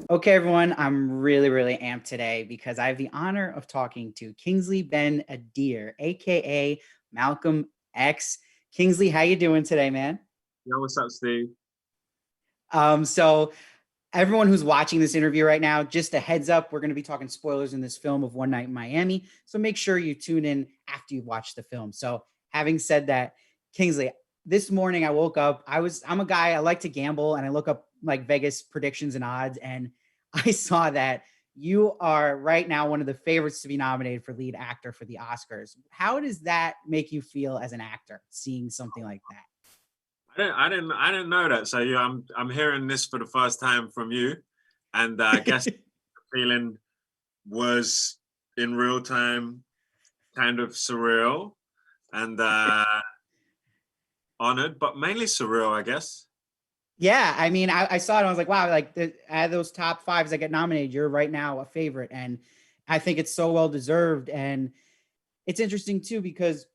Okay, everyone, I'm really, really amped today because I have the honor of talking to Kingsley Ben-Adir, aka Malcolm X. Kingsley, how you doing today, man? Yo, what's up, Steve? So everyone who's watching this interview right now, just a heads up, we're going to be talking spoilers in this film of One Night in Miami. So make sure you tune in after you watch the film. So having said that, Kingsley, this morning I woke up. I'm a guy, I like to gamble and I look up like Vegas predictions and odds. And I saw that you are right now one of the favorites to be nominated for lead actor for the Oscars. How does that make you feel as an actor, seeing something like that? I didn't know that. So yeah, I'm hearing this for the first time from you, and I guess the feeling was in real time, kind of surreal and honored, but mainly surreal, I guess. Yeah, I mean, I saw it. And I was like, wow, like out of those top fives that get nominated, you're right now a favorite, and I think it's so well deserved. And it's interesting too because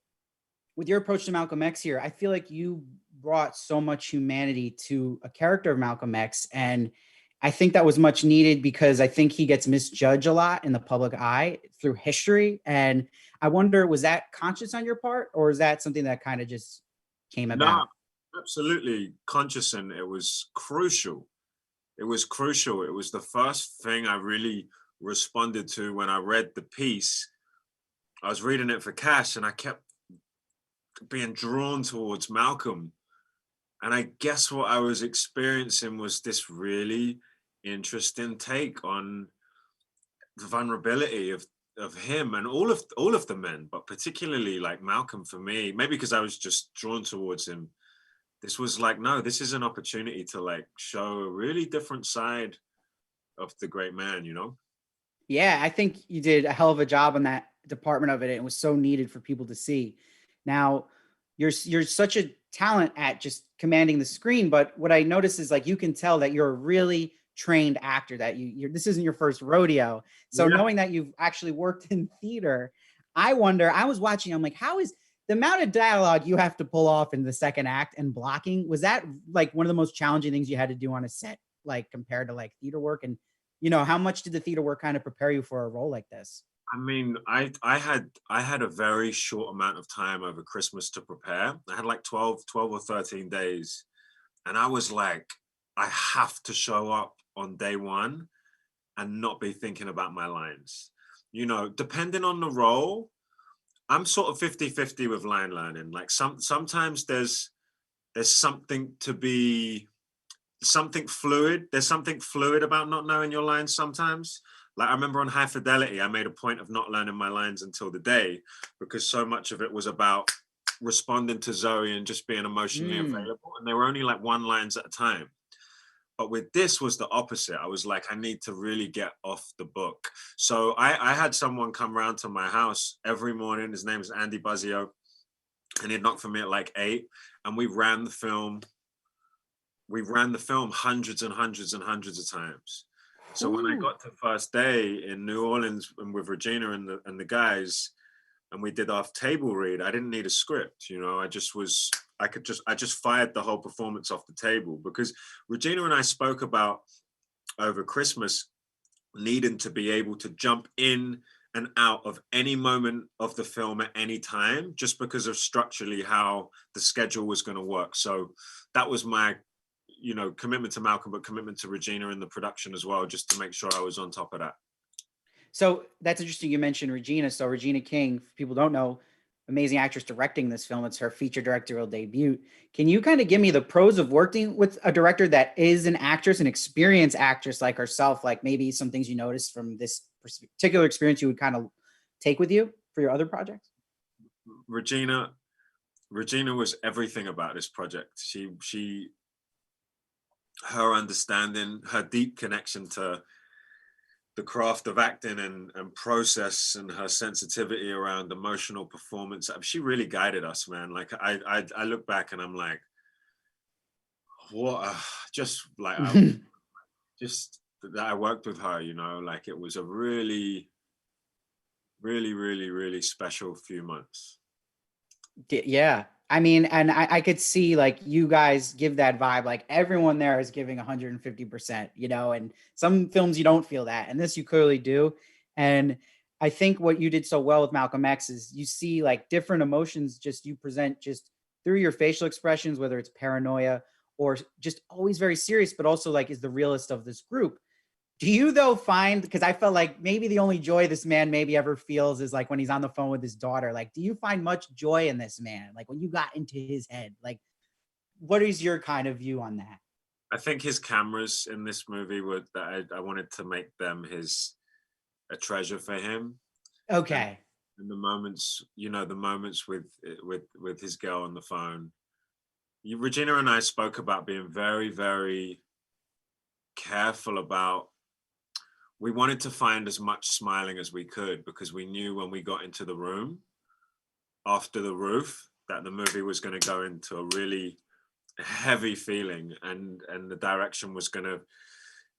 with your approach to Malcolm X here, I feel like you brought so much humanity to a character of Malcolm X, and I think that was much needed because I think he gets misjudged a lot in the public eye through history. And I wonder, was that conscious on your part, or is that something that kind of just came No, about? absolutely conscious, and it was crucial. It was crucial. It was the first thing I really responded to when I read the piece. I was reading it for Cash, and I kept being drawn towards Malcolm. And I guess what I was experiencing was this really interesting take on the vulnerability of him and all of the men, but particularly like Malcolm for me, maybe because I was just drawn towards him. This was like, no, this is an opportunity to like show a really different side of the great man, you know? Yeah, I think you did a hell of a job on that department of it. It was so needed for people to see. Now, you're such a talent at just commanding the screen, but what I noticed is like you can tell that you're a really trained actor. That you're this isn't your first rodeo. So Yeah. knowing that you've actually worked in theater, I wonder. I was watching. I'm like, how is the amount of dialogue you have to pull off in the second act and blocking? Was that like one of the most challenging things you had to do on a set, like compared to like theater work? And how much did the theater work kind of prepare you for a role like this? I mean, I had a very short amount of time over Christmas to prepare. I had like 12 or 13 days. And I was like, I have to show up on day one and not be thinking about my lines. You know, depending on the role, I'm sort of 50-50 with line learning. Like sometimes there's something to be something fluid. There's something fluid about not knowing your lines sometimes. Like I remember on High Fidelity, I made a point of not learning my lines until the day because so much of it was about responding to Zoe and just being emotionally Mm. available. And they were only like one lines at a time. But with this was the opposite. I was like, I need to really get off the book. So I had someone come round to my house every morning. His name is Andy Buzzio. And he'd knock for me at like 8. And we ran the film hundreds and hundreds and hundreds of times. So when I Whew. got to first day in New Orleans and with Regina and the guys, and we did our table read, I didn't need a script. You know, I just fired the whole performance off the table because Regina and I spoke about over Christmas needing to be able to jump in and out of any moment of the film at any time, just because of structurally how the schedule was going to work. So that was my, commitment to Malcolm, but commitment to Regina in the production as well, just to make sure I was on top of that. So that's interesting. You mentioned Regina. So Regina King, if people don't know, amazing actress directing this film. It's her feature directorial debut. Can you kind of give me the pros of working with a director that is an actress, an experienced actress like herself? Like maybe some things you noticed from this particular experience you would kind of take with you for your other projects? Regina, Regina was everything about this project. Her understanding, her deep connection to the craft of acting and process and her sensitivity around emotional performance. She really guided us, man. Like I look back and I'm like, what? Just like I just that I worked with her. Like it was a really, really, really, really special few months. Yeah. I mean, and I could see like you guys give that vibe, like everyone there is giving 150%, you know, and some films you don't feel that. And this you clearly do. And I think what you did so well with Malcolm X is you see like different emotions just you present just through your facial expressions, whether it's paranoia or just always very serious, but also like is the realist of this group. Do you though find, because I felt like maybe the only joy this man maybe ever feels is like when he's on the phone with his daughter. Like, do you find much joy in this man? Like when you got into his head, like what is your kind of view on that? I think his cameras in this movie were that I wanted to make them his a treasure for him, and Okay. and the moments, you know, the moments with his girl on the phone. Regina and I spoke about being very, very careful about. We wanted to find as much smiling as we could because we knew when we got into the room after the roof that the movie was going to go into a really heavy feeling, and the direction was going to,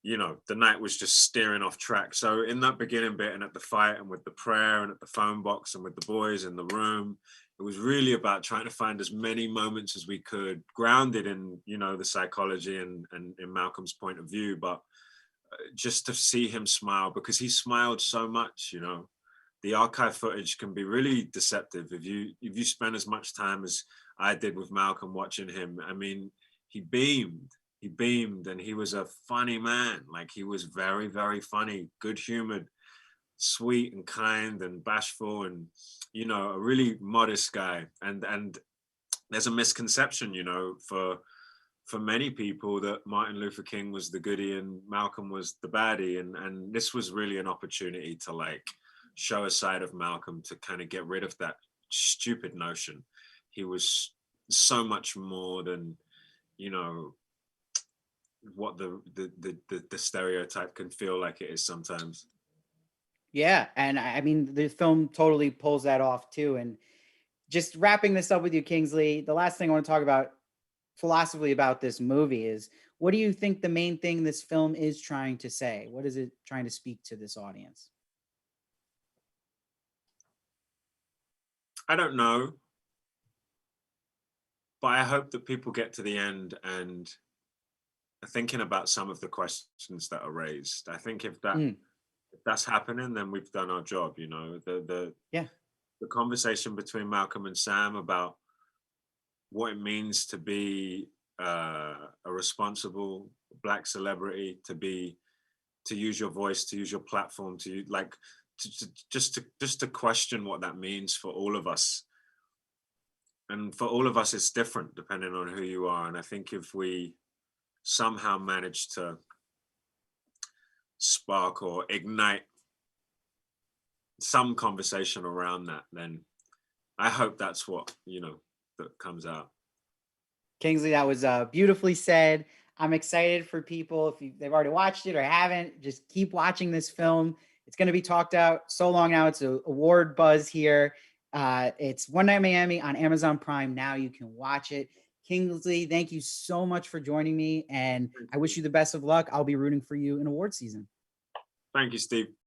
you know, the night was just steering off track. So in that beginning bit and at the fight and with the prayer and at the phone box and with the boys in the room, it was really about trying to find as many moments as we could grounded in, you know, the psychology and in Malcolm's point of view, but just to see him smile because he smiled so much, you know. The archive footage can be really deceptive if you spend as much time as I did with Malcolm watching him. I mean, he beamed, he beamed, and he was a funny man. Like he was very, very funny, good humored, sweet and kind and bashful, and you know, a really modest guy. And there's a misconception, you know, for many people that Martin Luther King was the goodie and Malcolm was the baddie, and this was really an opportunity to like show a side of Malcolm to kind of get rid of that stupid notion. He was so much more than, you know, what the stereotype can feel like it is sometimes. Yeah. And I mean, the film totally pulls that off too. And just wrapping this up with you, Kingsley, the last thing I want to talk about philosophically about this movie is what do you think the main thing this film is trying to say? What is it trying to speak to this audience? I don't know, but I hope that people get to the end and are thinking about some of the questions that are raised. I think Mm, if that's happening, then we've done our job. You know, yeah. the conversation between Malcolm and Sam about what it means to be a responsible black celebrity, to use your voice, to use your platform, to like just to question what that means for all of us. And for all of us, it's different depending on who you are. And I think if we somehow manage to spark or ignite some conversation around that, then I hope that's what, you know, that comes out. Kingsley, that was beautifully said. I'm excited for people if they've already watched it or haven't, just keep watching this film. It's going to be talked out so long now. It's a award buzz here. It's One Night Miami on Amazon Prime. Now you can watch it. Kingsley, thank you so much for joining me, and I wish you the best of luck. I'll be rooting for you in award season. Thank you, Steve.